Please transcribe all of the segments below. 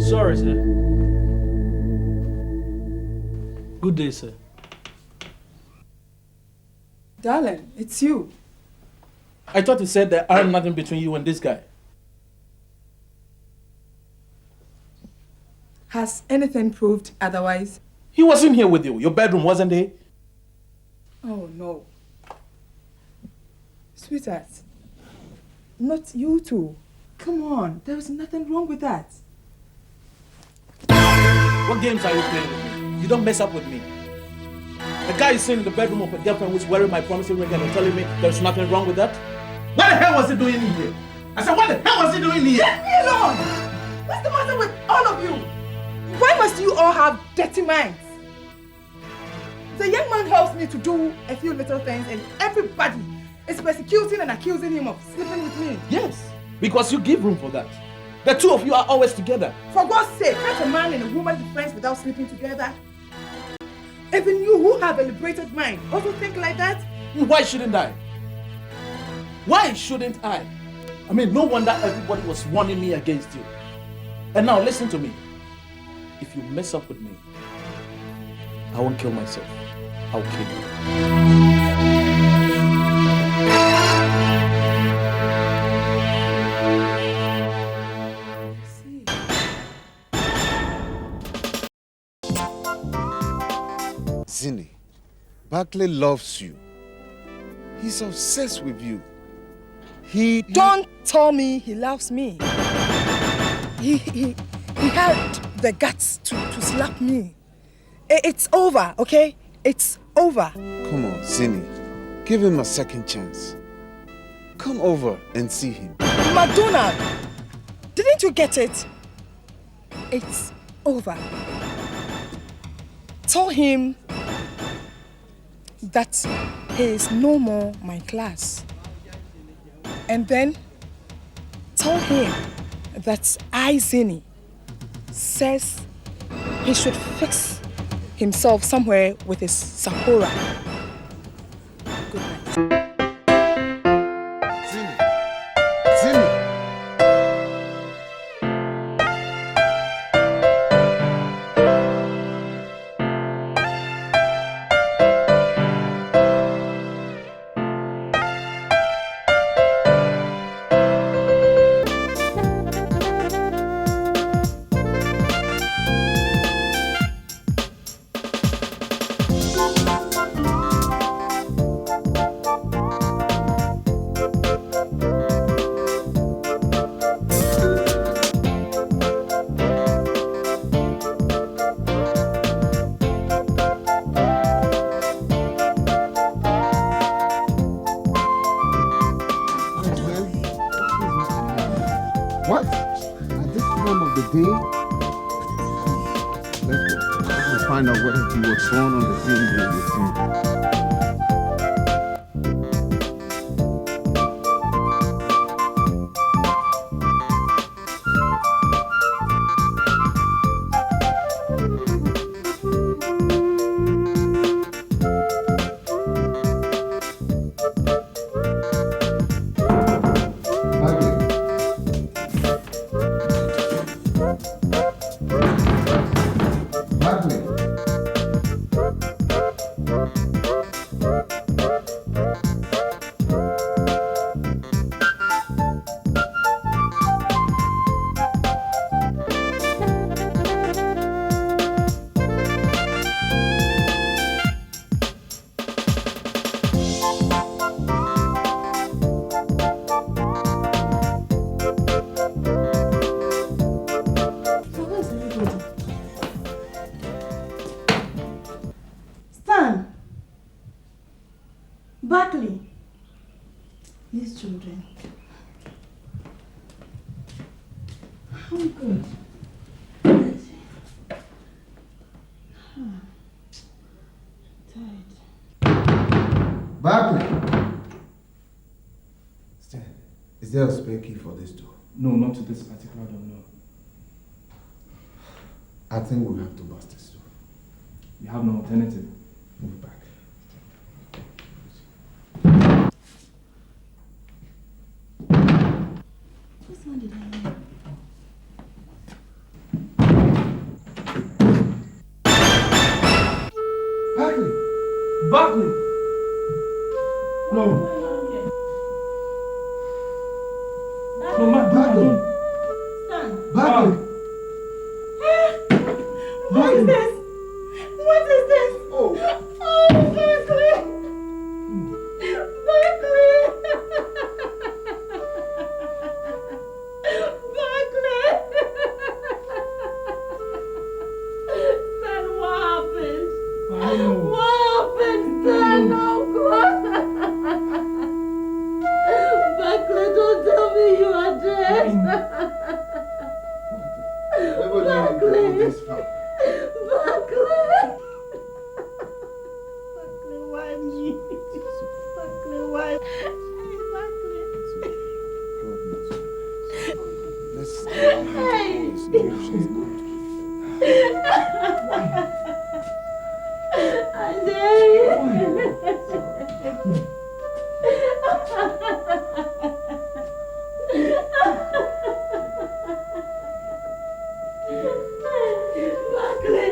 Sorry, sir. Good day, sir. Darling, it's you. I thought you said there are nothing between you and this guy. Has anything proved otherwise? He wasn't here with you. Your bedroom, wasn't he? Oh, no. Sweetheart, not you two. Come on, there is nothing wrong with that. What games are you playing with me? You don't mess up with me. The guy is sitting in the bedroom of a girlfriend who's wearing my promising ring and telling me there's nothing wrong with that? What the hell was he doing in here? I said, what the hell was he doing in here? Let me alone! What's the matter with all of you? Why must you all have dirty minds? The young man helps me to do a few little things and everybody is persecuting and accusing him of sleeping with me. Yes, because you give room for that. The two of you are always together. For God's sake, can't a man and a woman be friends without sleeping together? Even you who have a liberated mind also think like that? Why shouldn't I? Why shouldn't I? I mean, no wonder everybody was warning me against you. And now listen to me. If you mess up with me, I won't kill myself. I'll kill you. Zinni, Barkley loves you. He's obsessed with you. Don't tell me he loves me. He had the guts to slap me. It's over, okay? It's over. Come on, Zinni. Give him a second chance. Come over and see him. McDonald, didn't you get it? It's over. Tell him that he is no more my class. And then tell him that I, Zinni, says he should fix himself somewhere with his Sakura. Good night. Zinni! Zinni! What? At this time of the day? Let's go. Let's find out what he was thrown on the scene with him. Barkley. These children. I'm good. Tired. Barkley! Stan, is there a spare key for this door? No, not to this particular door, no. I think we'll have to bust this door. We have no alternative. Move back. Whose one did I hear? Barkley! No. No, Barkley! Barkley! What is this? What is this? Oh. Oh, Berkeley! Berkeley! Berkeley! Son, what happened? What happened, son? Oh, God! Berkeley, don't tell me you are dead! Never knew you could go this far. Berkeley! Berkeley, why me? Berkeley, why? Berkeley. Let's Hey. I dare you. Berkeley.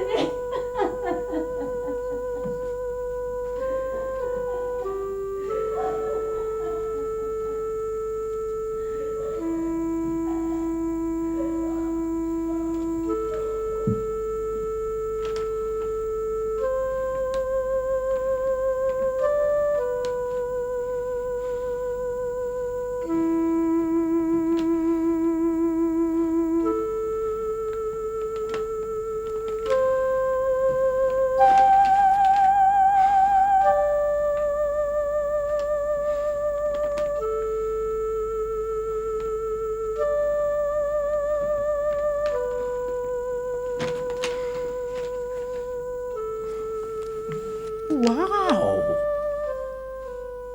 Wow!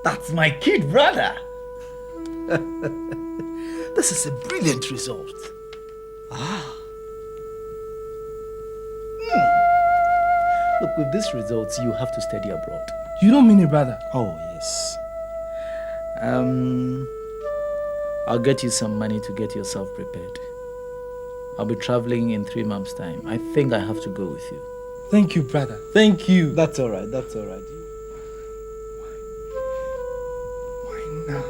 That's my kid brother! This is a brilliant result. Look, with these results, you have to study abroad. You don't mean it, brother. Oh, yes. I'll get you some money to get yourself prepared. I'll be traveling in 3 months' time. I think I have to go with you. Thank you, brother. Thank you. That's all right, that's all right. Why now?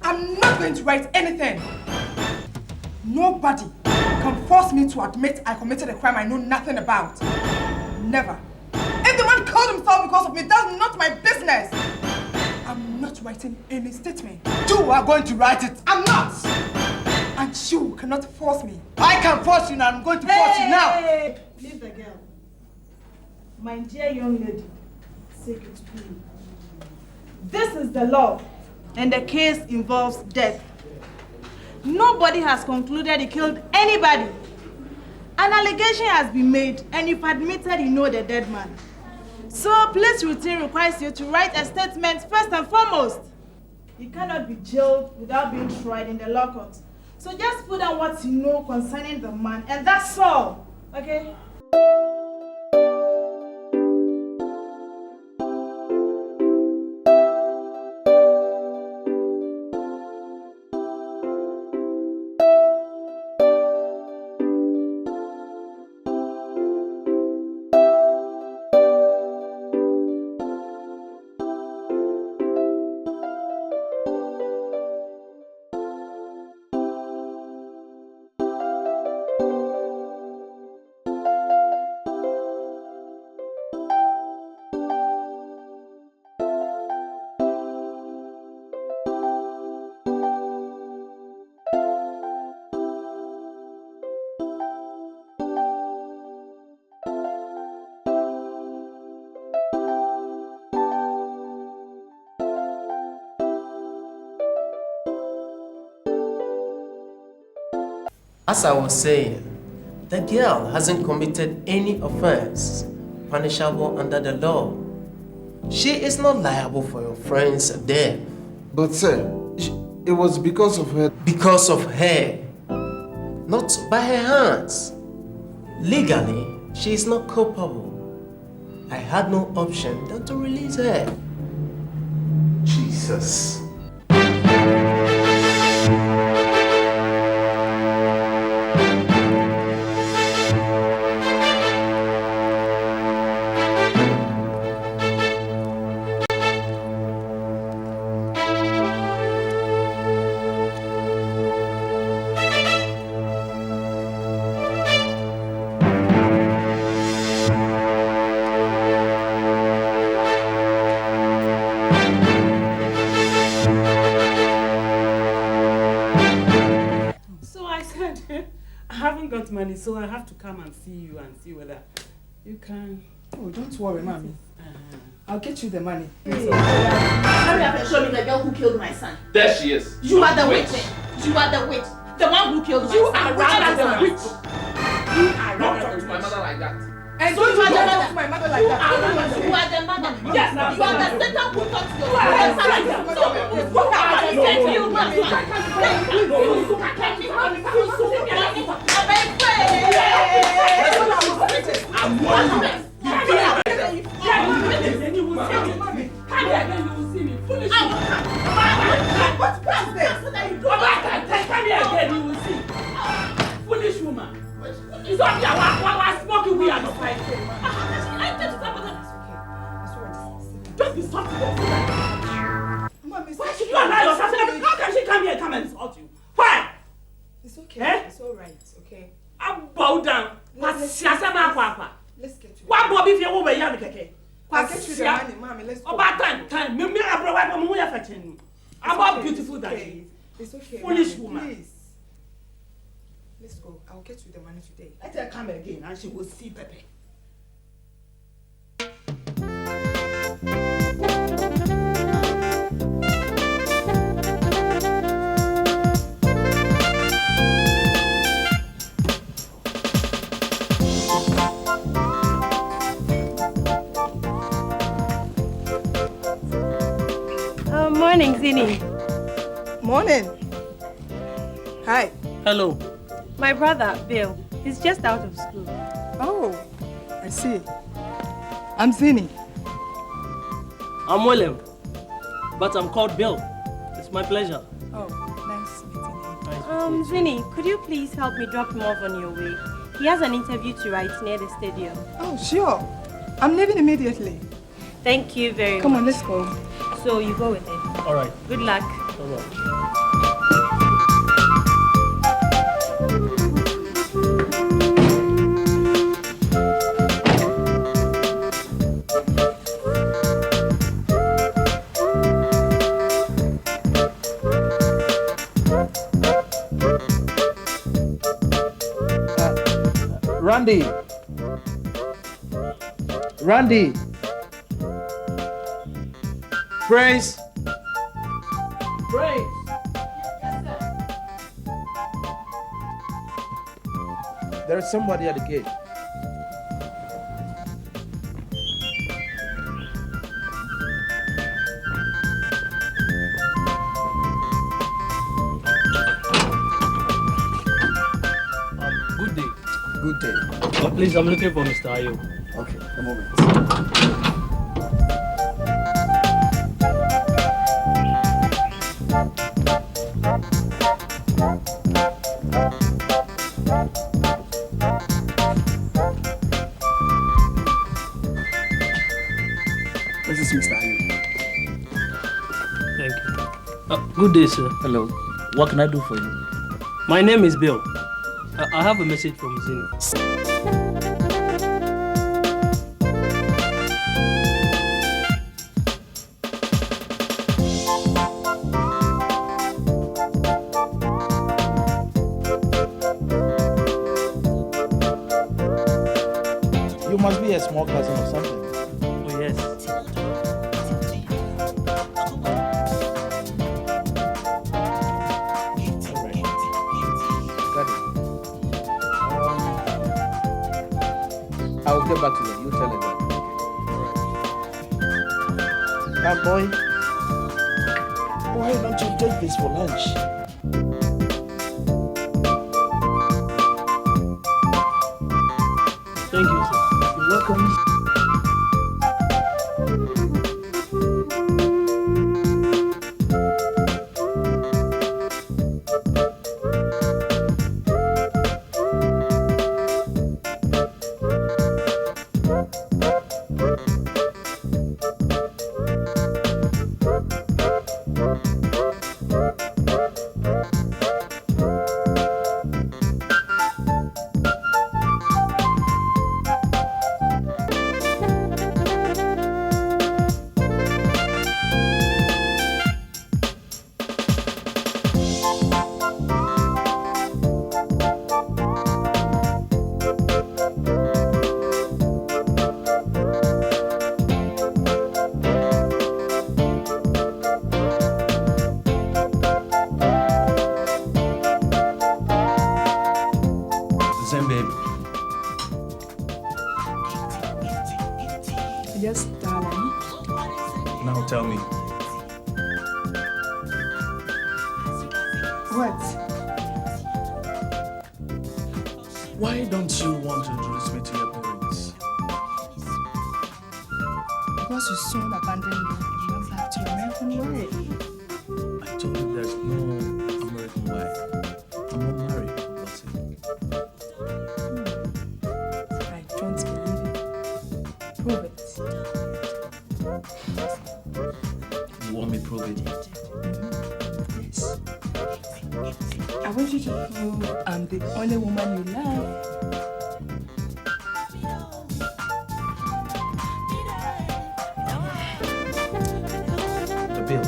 I'm not going to write anything. Nobody can force me to admit I committed a crime I know nothing about. Never. If the man killed himself because of me, that's not my business. I'm not writing any statement. You are going to write it. I'm not. And you cannot force me. I can force you now. I'm going to force you now. Hey, leave the girl. My dear young lady, take it cool. This is the law, and the case involves death. Nobody has concluded he killed anybody. An allegation has been made, and you've admitted you know the dead man. So, police routine requires you to write a statement first and foremost. You cannot be jailed without being tried in the law court. So just put down what you know concerning the man, and that's all. Okay? As I was saying, the girl hasn't committed any offense punishable under the law. She is not liable for your friend's death. But sir, it was because of her. Because of her. not by her hands. Legally, she is not culpable. I had no option than to release her. Jesus. Money, so I have to come and see you and see whether you can. Oh, don't worry, mommy. I'll get you the money. Hurry up and show me the girl who killed my son. There she is. You are the witch. You are the witch. The one who killed my son. You are rather the witch. You are Don't talk to my mother like that. And so you are the mother. My mother like that. You are the mother. Yes, you are the Satan who talks to your son like that. What are you saying to you, my Foolish woman. It's not that smoking we are not fighting. Just be soft. Why should you allow yourself? How can she come here and insult you? Why? It's okay. Eh? It's all right. Okay. I bow down. Let's get to it. What Bobby if you over young keke? I'll get you the money, mommy. Let's go. About time. Me I brought my mom here fetching. About beautiful that she is. It's okay. Foolish mommy, woman. Please. Let's go. I'll get you the money today. Let her come again and she will see Pepe. Morning, Zini. Morning. Hi. Hello. My brother, Bill, he's just out of school. Oh, I see. I'm Zini. I'm William, but I'm called Bill. It's my pleasure. Oh, nice meeting you. Zini, could you please help me drop him off on your way? He has an interview to write near the stadium. Oh, sure. I'm leaving immediately. Thank you very much. Come on, let's go. So you go with it. All right. Good luck. All right. Randy. Prince. Prince. There is somebody at the gate. Good day. Good day. Please, I'm looking for Mr. Ayo. Okay, a moment. This is Mr. Ayo. Thank you. Good day, sir. Hello. What can I do for you? My name is Bill. I have a message from Zini. You must be a small cousin or something. Oh, yes. I'll get back to you. You tell her that. Come, boy. Why don't you take this for lunch? What? Why don't you want to introduce me to your parents? Because you soon abandoned me and went back to American way. I told you there's no American way. I'm not married, that's it. I don't believe it. Prove it. You want me to prove it? Yes. I want you to prove I'm the only woman you love. The bill.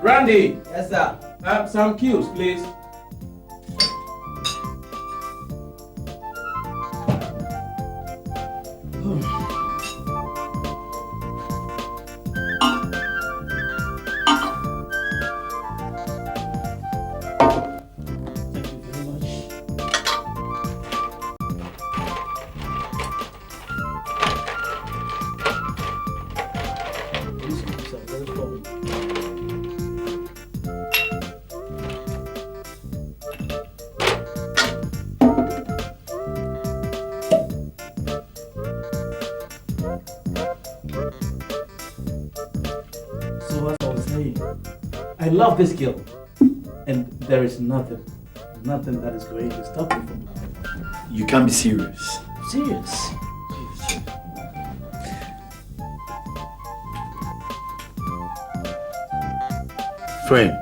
Randy! Yes, sir. Some cues, please. I love this girl, and there is nothing that is going to stop me from loving her. You can't be serious. Serious? Friend,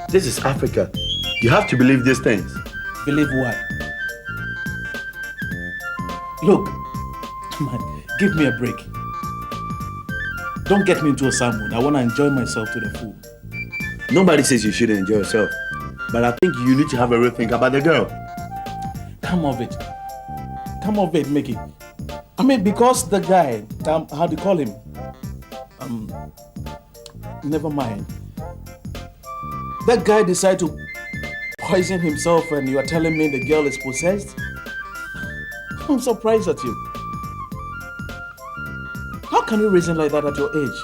this is Africa. You have to believe these things. Believe what? Look, man, give me a break. Don't get me into a sad mood. I want to enjoy myself to the full. Nobody says you shouldn't enjoy yourself. But I think you need to have a real think about the girl. Come of it. Come of it, Mickey. I mean, because the guy, how do you call him? Never mind. That guy decided to poison himself and you are telling me the girl is possessed? I'm surprised at you. How can you reason like that at your age?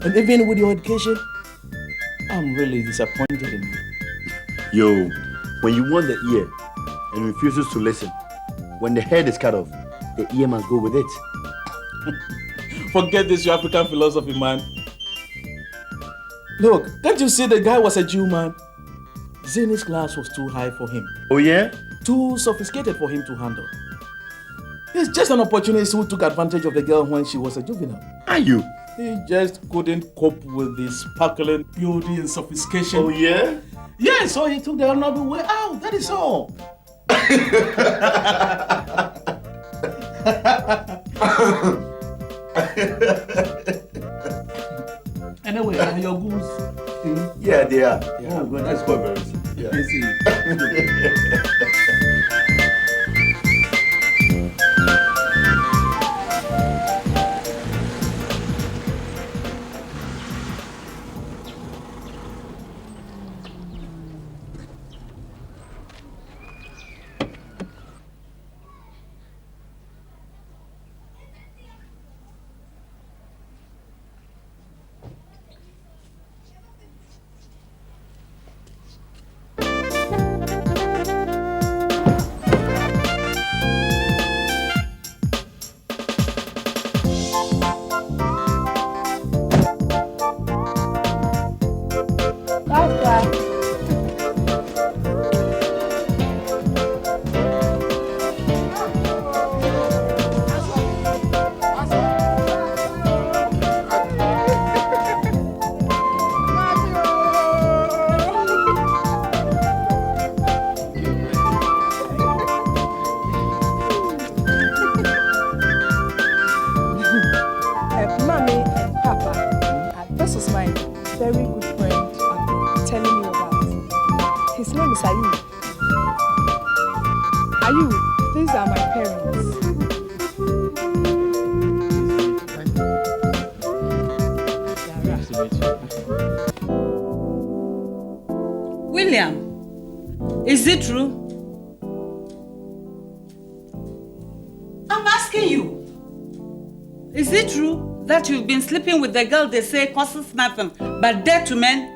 And even with your education, I'm really disappointed in you. Yo, when you want the ear and refuses to listen, when the head is cut off, the ear must go with it. Forget this, your African philosophy, man. Look, can't you see the guy was a Jew, man? Zini's class was too high for him. Oh yeah? Too sophisticated for him to handle. He's just an opportunist who took advantage of the girl when she was a juvenile. Are you? He just couldn't cope with the sparkling beauty and sophistication. Oh yeah? Yeah, so he took the honorable way out, that is all. Anyway, are your goons? Yeah, they are. Yeah, oh, good. Let's go, brothers. Yeah. Is it true? I'm asking you. Is it true that you've been sleeping with the girl they say causes nothing but death to men?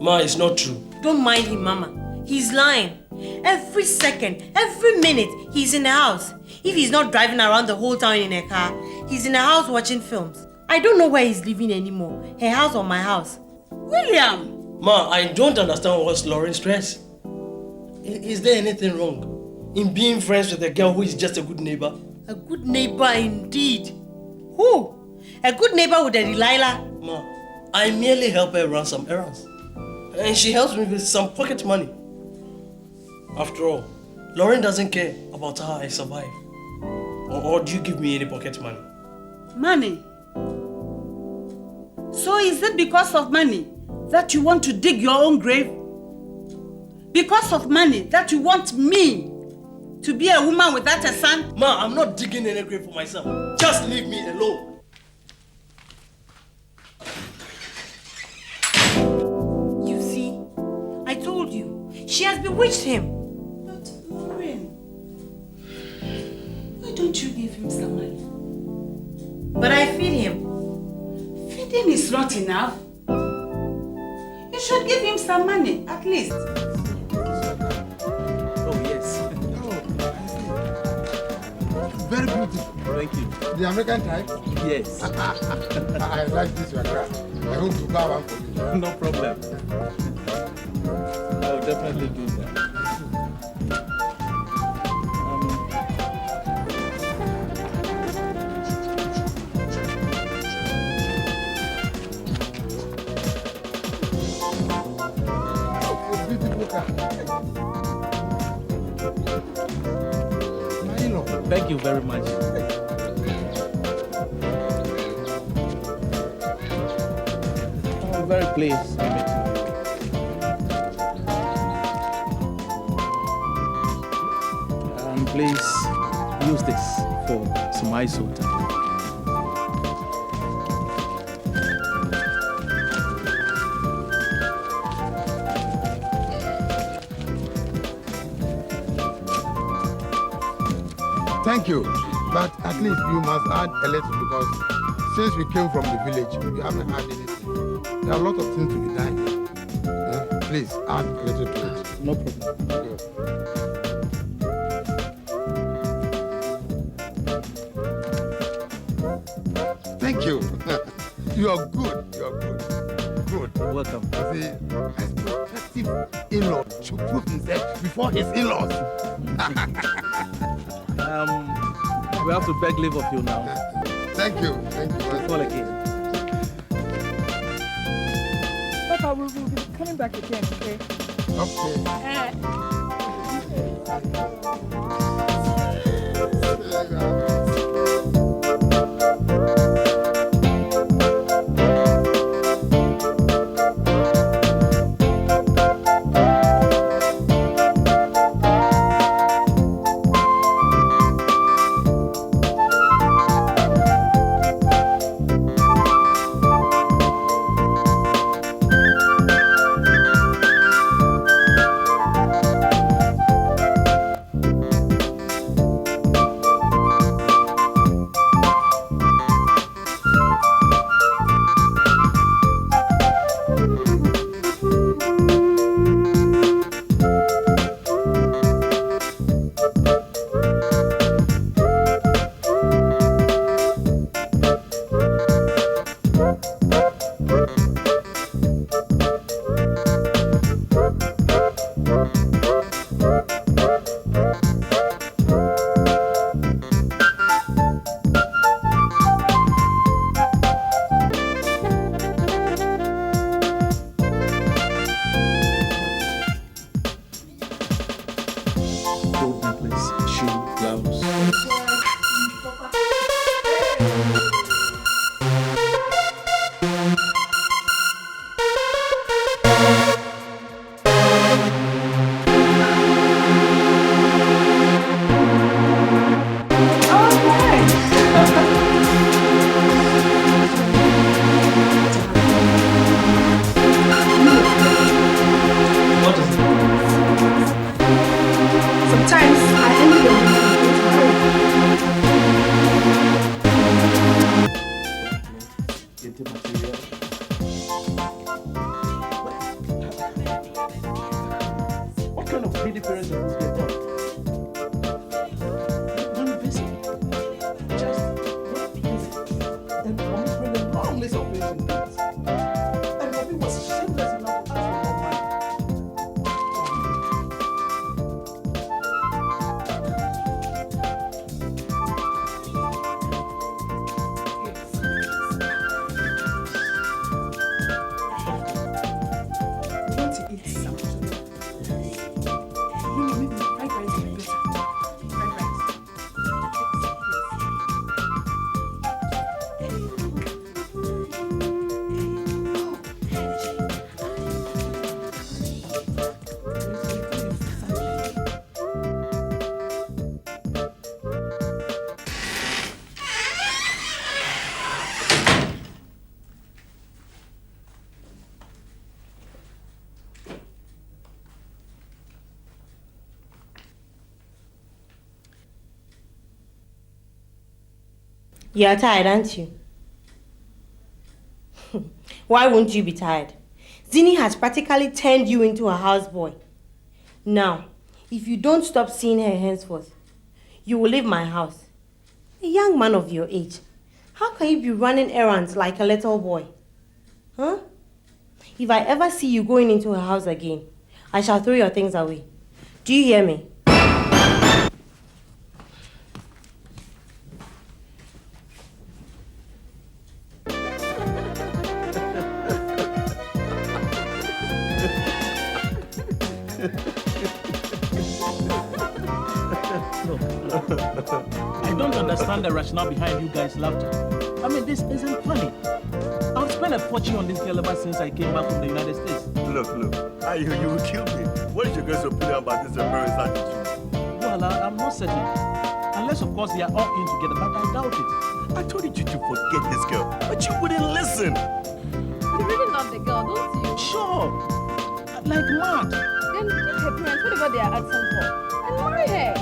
Ma, it's not true. Don't mind him, Mama. He's lying. Every second, every minute, he's in the house. If he's not driving around the whole town in a car, he's in the house watching films. I don't know where he's living anymore. Her house or my house. William! Ma, I don't understand what's Lauren's stress. Is there anything wrong in being friends with a girl who is just a good neighbor? A good neighbor indeed. Who? A good neighbor with a Delilah? Ma, I merely help her run some errands. And she helps me with some pocket money. After all, Lauren doesn't care about how I survive. Or do you give me any pocket money? Money? So is it because of money that you want to dig your own grave? Because of money that you want me to be a woman without a son? Ma, I'm not digging any grave for myself. Just leave me alone. You see, I told you, she has bewitched him. But Lauren, why don't you give him some money? But I feed him. Feeding is not enough. You should give him some money, at least. Very beautiful. Thank you. The American type? Yes. I like this your class. I hope you buy one for me. No problem. I'll definitely do that. Beautiful car. Thank you very much. I'm very pleased to meet you. Please use this for some ice water. Thank you. But at least you must add a little because since we came from the village, we haven't had anything. There are a lot of things to be done here. Please add a little to it. No problem. Good. Thank you. You are good. You are good. Good. You're welcome. The prospective in-law should prove himself before his in-laws. We have to beg leave of you now. Thank you. Thank you. Call again. Papa, we will be coming back again, okay? Okay. You're tired, aren't you? Why won't you be tired? Zini has practically turned you into a houseboy. Now, if you don't stop seeing her henceforth, you will leave my house. A young man of your age. How can you be running errands like a little boy? Huh? If I ever see you going into her house again, I shall throw your things away. Do you hear me? No. I don't understand the rationale behind you guys' laughter. I mean, this isn't funny. I've spent a fortune on this girl ever since I came back from the United States. Look, you will kill me. What is your guys' opinion about this parents' attitude? Well, I'm not certain. Unless, of course, they are all in together, but I doubt it. I told you to forget this girl, but you wouldn't listen. You really love the girl, don't you? Sure. Like mad. Then give her parents whatever they are asking for and marry her.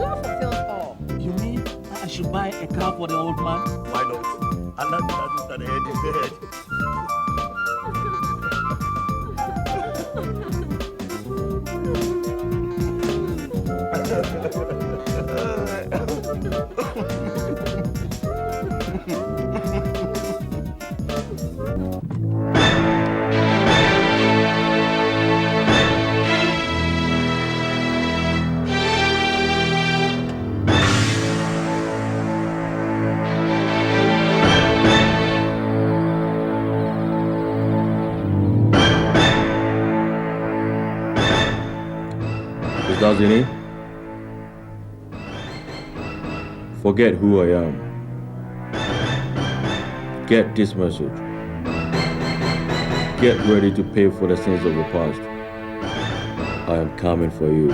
Love fulfills all. You mean I should buy a car for the old man? Why not? And that head is dead. Dazini, forget who I am. Get this message. Get ready to pay for the sins of the past. I am coming for you.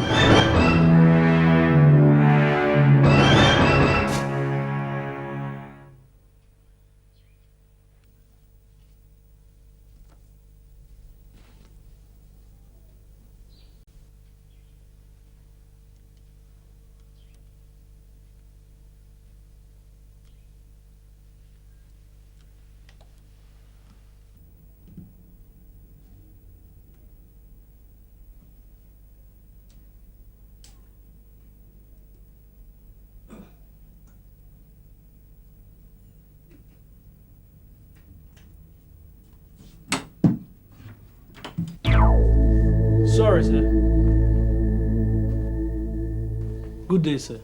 Sorry, sir. Good day, sir.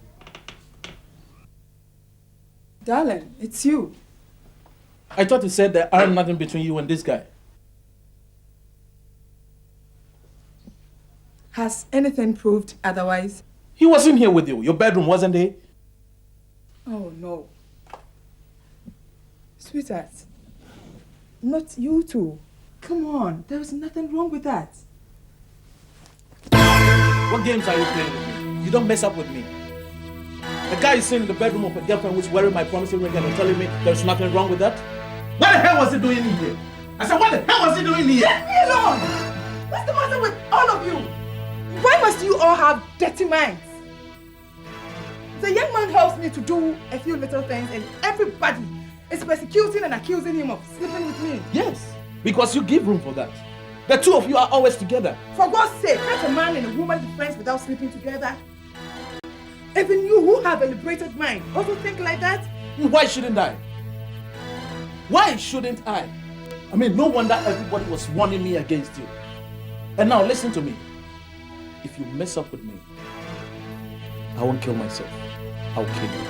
Darling, it's you. I thought you said there are nothing between you and this guy. Has anything proved otherwise? He wasn't here with you. Your bedroom, wasn't he? Oh, no. Sweetheart, not you two. Come on, there is nothing wrong with that. What games are you playing with me? You don't mess up with me. The guy is sitting in the bedroom of a girlfriend who's wearing my promising ring and telling me there's nothing wrong with that? What the hell was he doing in here? I said, what the hell was he doing here? Let me alone! What's the matter with all of you? Why must you all have dirty minds? The young man helps me to do a few little things and everybody is persecuting and accusing him of sleeping with me. Yes, because you give room for that. The two of you are always together. For God's sake, can't a man and a woman be friends without sleeping together? Even you who have a liberated mind also think like that? Why shouldn't I? Why shouldn't I? I mean, no wonder everybody was warning me against you. And now listen to me. If you mess up with me, I won't kill myself. I'll kill you.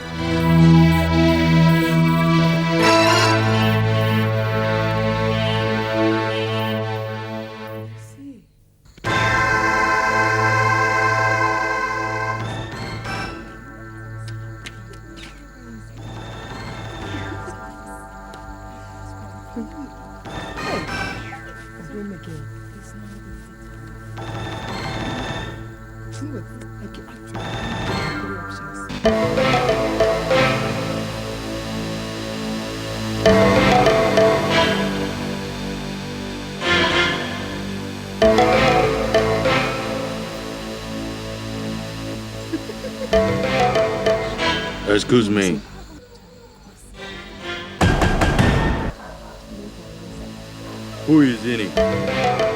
Excuse me. Who is in it?